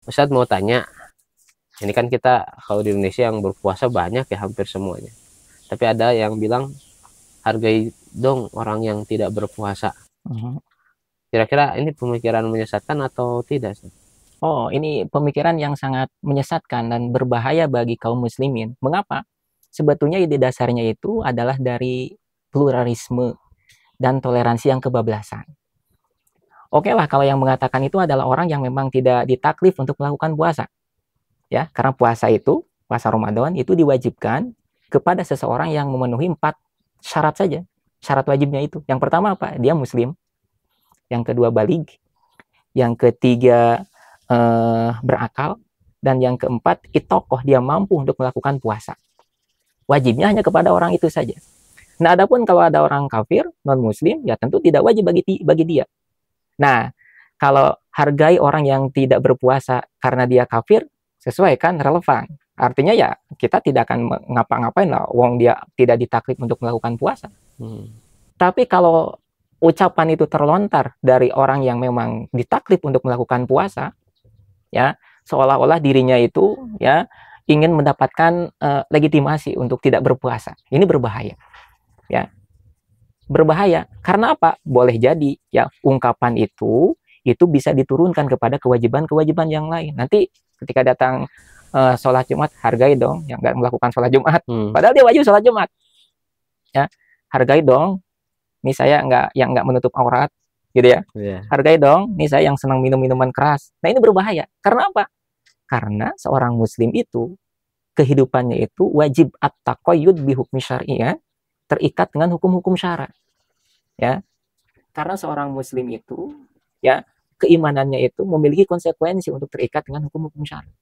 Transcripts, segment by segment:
Ustadz mau tanya, ini kan kita kalau di Indonesia yang berpuasa banyak ya, hampir semuanya. Tapi ada yang bilang hargai dong orang yang tidak berpuasa. Mhm. Kira-kira ini pemikiran menyesatkan atau tidak, Ustadz? Oh, ini pemikiran yang sangat menyesatkan dan berbahaya bagi kaum muslimin. Mengapa? Sebetulnya ide dasarnya itu adalah dari pluralisme dan toleransi yang kebablasan. Oke lah kalau yang mengatakan itu adalah orang yang memang tidak ditaklif untuk melakukan puasa. Ya, karena puasa Ramadan itu diwajibkan kepada seseorang yang memenuhi 4 syarat saja. Syarat wajibnya itu. Yang pertama apa? Dia muslim. Yang kedua balig. Yang ketiga berakal, dan yang keempat itokoh, dia mampu untuk melakukan puasa. Wajibnya hanya kepada orang itu saja. Nah, adapun kalau ada orang kafir non muslim, ya tentu tidak wajib bagi dia. Nah, kalau hargai orang yang tidak berpuasa karena dia kafir, sesuai kan, relevan. Artinya ya kita tidak akan ngapa-ngapain lah, wong dia tidak ditaklif untuk melakukan puasa. Tapi kalau ucapan itu terlontar dari orang yang memang ditaklif untuk melakukan puasa, ya seolah-olah dirinya itu ya ingin mendapatkan legitimasi untuk tidak berpuasa. Ini berbahaya, ya. Berbahaya karena apa? Boleh jadi ya ungkapan itu bisa diturunkan kepada kewajiban-kewajiban yang lain. Nanti ketika datang sholat Jumat, hargai dong yang nggak melakukan sholat Jumat. Padahal dia wajib sholat Jumat. Ya, hargai dong. Ini saya nggak menutup aurat, gitu ya. Yeah. Hargai dong. Ini saya yang senang minum minuman keras. Nah ini berbahaya. Karena apa? Karena seorang muslim itu kehidupannya itu wajib at-taqayyud bi hukmi syar'i, ya, terikat dengan hukum-hukum syara, ya. Karena seorang muslim itu ya keimanannya itu memiliki konsekuensi untuk terikat dengan hukum-hukum syara.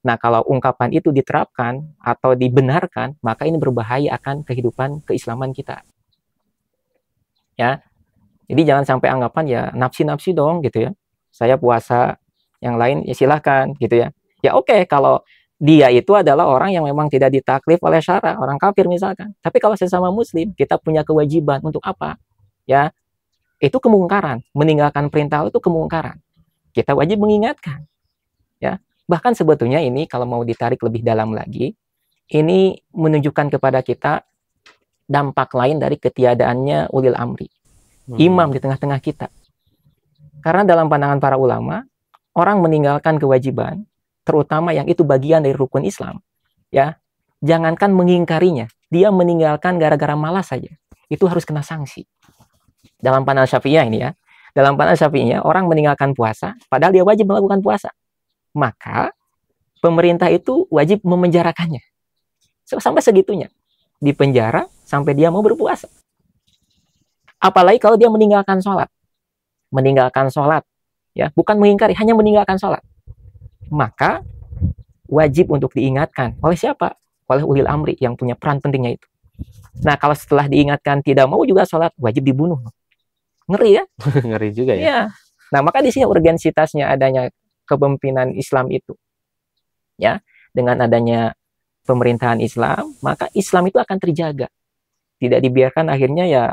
Nah, kalau ungkapan itu diterapkan atau dibenarkan, maka ini berbahaya akan kehidupan keislaman kita. Ya. Jadi jangan sampai anggapan ya nafsi-nafsi dong gitu ya. Saya puasa, yang lain ya silahkan gitu ya. Ya oke, kalau dia itu adalah orang yang memang tidak ditaklif oleh syara, orang kafir misalkan. Tapi kalau sesama muslim, kita punya kewajiban untuk apa? Ya, itu kemungkaran. Meninggalkan perintah itu kemungkaran. Kita wajib mengingatkan. Ya, bahkan sebetulnya ini kalau mau ditarik lebih dalam lagi, ini menunjukkan kepada kita dampak lain dari ketiadaannya ulil amri, imam di tengah-tengah kita. Karena dalam pandangan para ulama, orang meninggalkan kewajiban, terutama yang itu bagian dari rukun Islam, ya, jangankan mengingkarinya, dia meninggalkan gara-gara malas saja, itu harus kena sanksi. Dalam pandangan Syafi'iyah ini ya, dalam pandangan Syafi'iyah, orang meninggalkan puasa, padahal dia wajib melakukan puasa, maka pemerintah itu wajib memenjarakannya. Sampai segitunya, dipenjara sampai dia mau berpuasa. Apalagi kalau dia meninggalkan sholat, ya, bukan mengingkari, hanya meninggalkan sholat, maka wajib untuk diingatkan oleh siapa? Oleh ulil amri yang punya peran pentingnya itu. Nah, kalau setelah diingatkan tidak mau juga sholat, wajib dibunuh. Ngeri ya? Ngeri juga ya. Ya. Nah, maka di sini urgensitasnya adanya kepemimpinan Islam itu. Ya, dengan adanya pemerintahan Islam, maka Islam itu akan terjaga. Tidak dibiarkan akhirnya ya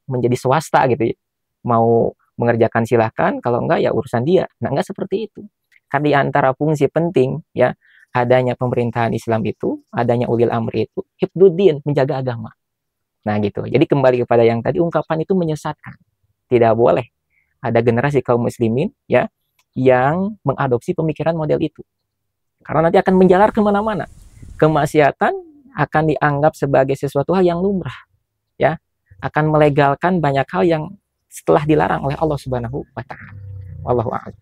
menjadi swasta gitu ya. Mau mengerjakan silahkan, kalau enggak ya urusan dia. Nah, enggak seperti itu. Karena di antara fungsi penting ya adanya pemerintahan Islam itu, adanya ulil amri itu, hifdzuddin, menjaga agama. Nah, gitu. Jadi kembali kepada yang tadi, ungkapan itu menyesatkan. Tidak boleh ada generasi kaum muslimin ya yang mengadopsi pemikiran model itu. Karena nanti akan menjalar kemana-mana. Kemaksiatan akan dianggap sebagai sesuatu hal yang lumrah, ya, akan melegalkan banyak hal yang setelah dilarang oleh Allah Subhanahu wa taala. Wallahu a'lam.